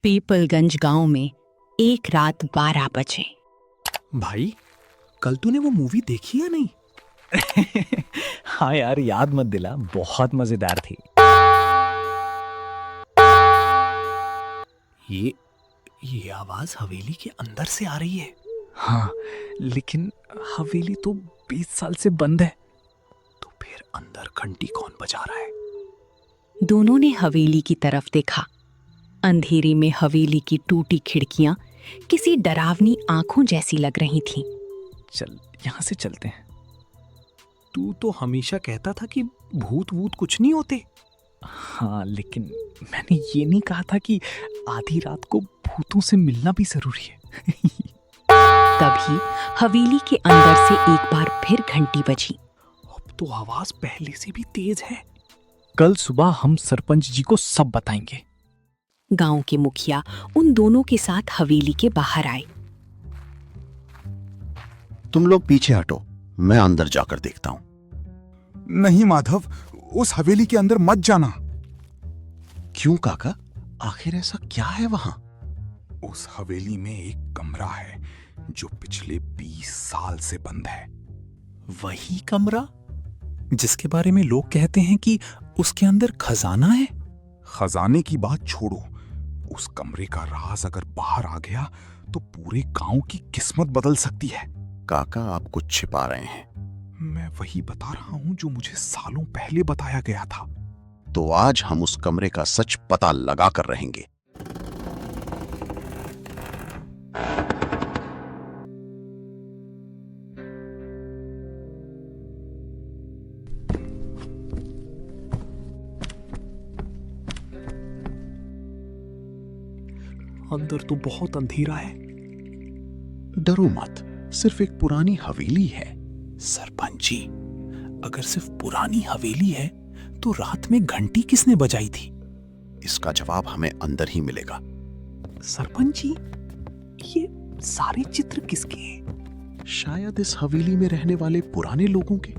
पीपलगंज गांव में एक रात 12 बजे। भाई, कल तूने वो मूवी देखी या नहीं? हाँ यार, याद मत दिला, बहुत मजेदार थी। ये आवाज हवेली के अंदर से आ रही है। हाँ, लेकिन हवेली तो 20 साल से बंद है। तो फिर अंदर घंटी कौन बजा रहा है? दोनों ने हवेली की तरफ देखा। अंधेरे में हवेली की टूटी खिड़कियां किसी डरावनी आंखों जैसी लग रही थीं। चल, यहाँ से चलते हैं। तू तो हमेशा कहता था कि भूत वूत कुछ नहीं होते। हाँ, लेकिन मैंने ये नहीं कहा था कि आधी रात को भूतों से मिलना भी जरूरी है। तभी हवेली के अंदर से एक बार फिर घंटी बजी। अब तो आवाज पहले से भी तेज है। कल सुबह हम सरपंच जी को सब बताएंगे। गांव के मुखिया उन दोनों के साथ हवेली के बाहर आए। तुम लोग पीछे हटो, मैं अंदर जाकर देखता हूं। नहीं माधव, उस हवेली के अंदर मत जाना। क्यों काका, आखिर ऐसा क्या है वहां? उस हवेली में एक कमरा है जो पिछले 20 साल से बंद है। वही कमरा जिसके बारे में लोग कहते हैं कि उसके अंदर खजाना है। खजाने की बात छोड़ो, उस कमरे का राज अगर बाहर आ गया तो पूरे गांव की किस्मत बदल सकती है। काका, आप कुछ छिपा रहे हैं। मैं वही बता रहा हूं जो मुझे सालों पहले बताया गया था। तो आज हम उस कमरे का सच पता लगा कर रहेंगे। अंदर तो बहुत अंधेरा है। डरो मत, सिर्फ एक पुरानी हवेली है। सरपंच जी, अगर सिर्फ पुरानी हवेली है तो रात में घंटी किसने बजाई थी? इसका जवाब हमें अंदर ही मिलेगा। सरपंच जी, ये सारे चित्र किसके हैं? शायद इस हवेली में रहने वाले पुराने लोगों के।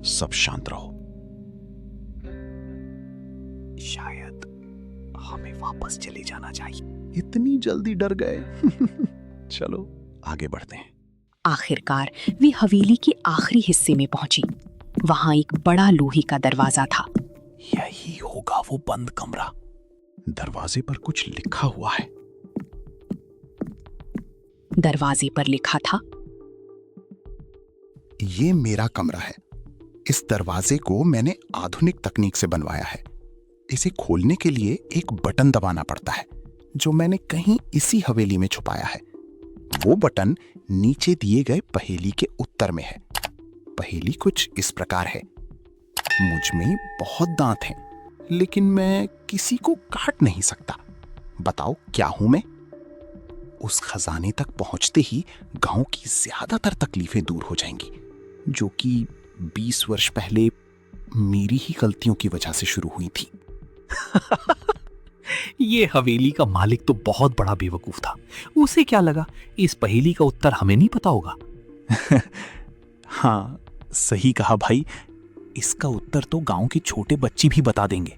सब शांत रहो। शायद हमें वापस चले जाना चाहिए। इतनी जल्दी डर गए? चलो आगे बढ़ते हैं। आखिरकार वे हवेली के आखिरी हिस्से में पहुंची। वहां एक बड़ा लोहे का दरवाजा था। यही होगा वो बंद कमरा। दरवाजे पर कुछ लिखा हुआ है। दरवाजे पर लिखा था, ये मेरा कमरा है। इस दरवाजे को मैंने आधुनिक तकनीक से बनवाया है। इसे खोलने के लिए एक बटन दबाना पड़ता है जो मैंने कहीं इसी हवेली में छुपाया है। वो बटन नीचे दिए गए पहेली के उत्तर में है। पहेली कुछ इस प्रकार है। मुझ में बहुत दांत हैं, लेकिन मैं किसी को काट नहीं सकता। बताओ क्या हूं मैं? उस खजाने तक पहुंचते ही गांव की ज्यादातर तकलीफें दूर हो जाएंगी, जो कि 20 वर्ष पहले मेरी ही गलतियों की वजह से शुरू हुई थी। ये हवेली का मालिक तो बहुत बड़ा बेवकूफ था। उसे क्या लगा इस पहेली का उत्तर हमें नहीं पता होगा। हाँ, सही कहा भाई। इसका उत्तर तो गांव के छोटे बच्चे भी बता देंगे।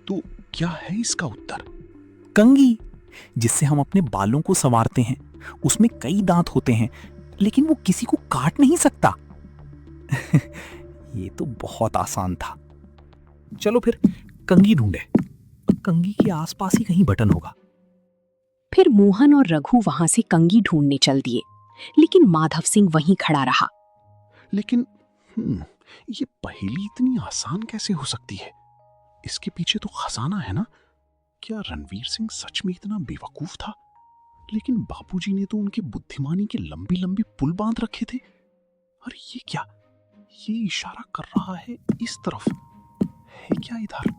तो क्या है इसका उत्तर? कंघी, जिससे हम अपने बालों को संवारते हैं। उसमें कई दांत होते हैं, लेकिन वो किसी को काट नहीं सकता। ये तो बहुत आसान था। चलो फिर कंघी ढूंढे। कंघी के आसपास ही कहीं बटन होगा। फिर मोहन और रघु वहां से कंघी ढूंढने चल दिए, लेकिन माधव सिंह वहीं खड़ा रहा। लेकिन ये पहेली इतनी आसान कैसे हो सकती है? इसके पीछे तो खजाना है ना? क्या रणवीर सिंह सच में इतना बेवकूफ था? लेकिन बापूजी ने तो उनके बुद्धिमानी के लंबी लंबी पुल बांध रखे थे। और ये क्या? ये इशारा कर रहा है इस तरफ। है क्या इधर?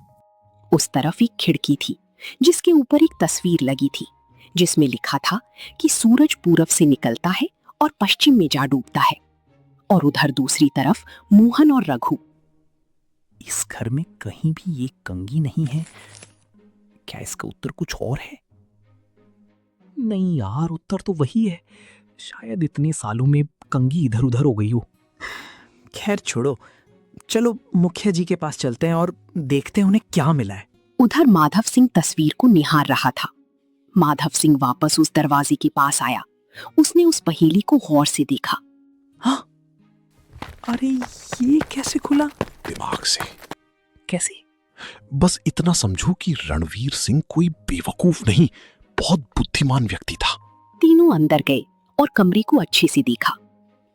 उस तरफ एक खिड़की थी जिसके ऊपर एक तस्वीर लगी थी, जिसमें लिखा था कि सूरज पूरब से निकलता है और पश्चिम में जा डूबता है। और उधर दूसरी तरफ मोहन और रघु। इस घर में कहीं भी ये कंघी नहीं है। क्या इसका उत्तर कुछ और है? नहीं यार, उत्तर तो वही है। शायद इतने सालों में कंघी इधर उधर हो गई हो। खैर छोड़ो, चलो मुखिया जी के पास चलते हैं और देखते हैं उन्हें क्या मिला है। उधर माधव सिंह तस्वीर को निहार रहा था। माधव सिंह वापस उस दरवाजे के पास आया। उसने उस पहेली को गौर से देखा। हाँ, अरे ये कैसे खुला? दिमाग से। कैसे? बस इतना समझो कि रणवीर सिंह कोई बेवकूफ नहीं, बहुत बुद्धिमान व्यक्ति था। तीनों अंदर गए और कमरे को अच्छे से देखा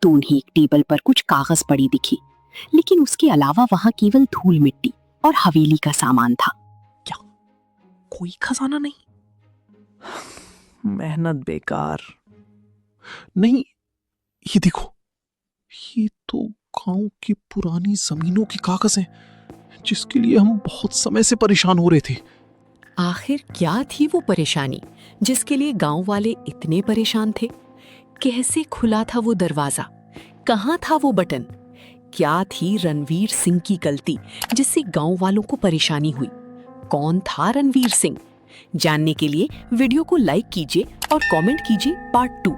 तो उन्हें एक टेबल पर कुछ कागज पड़ी दिखी, लेकिन उसके अलावा वहां केवल धूल मिट्टी और हवेली का सामान था। क्या कोई खजाना नहीं? मेहनत बेकार। नहीं, ये देखो, ये तो गांव की पुरानी जमीनों के कागज हैं, जिसके लिए हम बहुत समय से परेशान हो रहे थे। आखिर क्या थी वो परेशानी जिसके लिए गांव वाले इतने परेशान थे? कैसे खुला था वो दरवाजा? कहाँ था वो बटन? क्या थी रणवीर सिंह की गलती जिससे गांव वालों को परेशानी हुई? कौन था रणवीर सिंह? जानने के लिए वीडियो को लाइक कीजिए और कमेंट कीजिए पार्ट 2।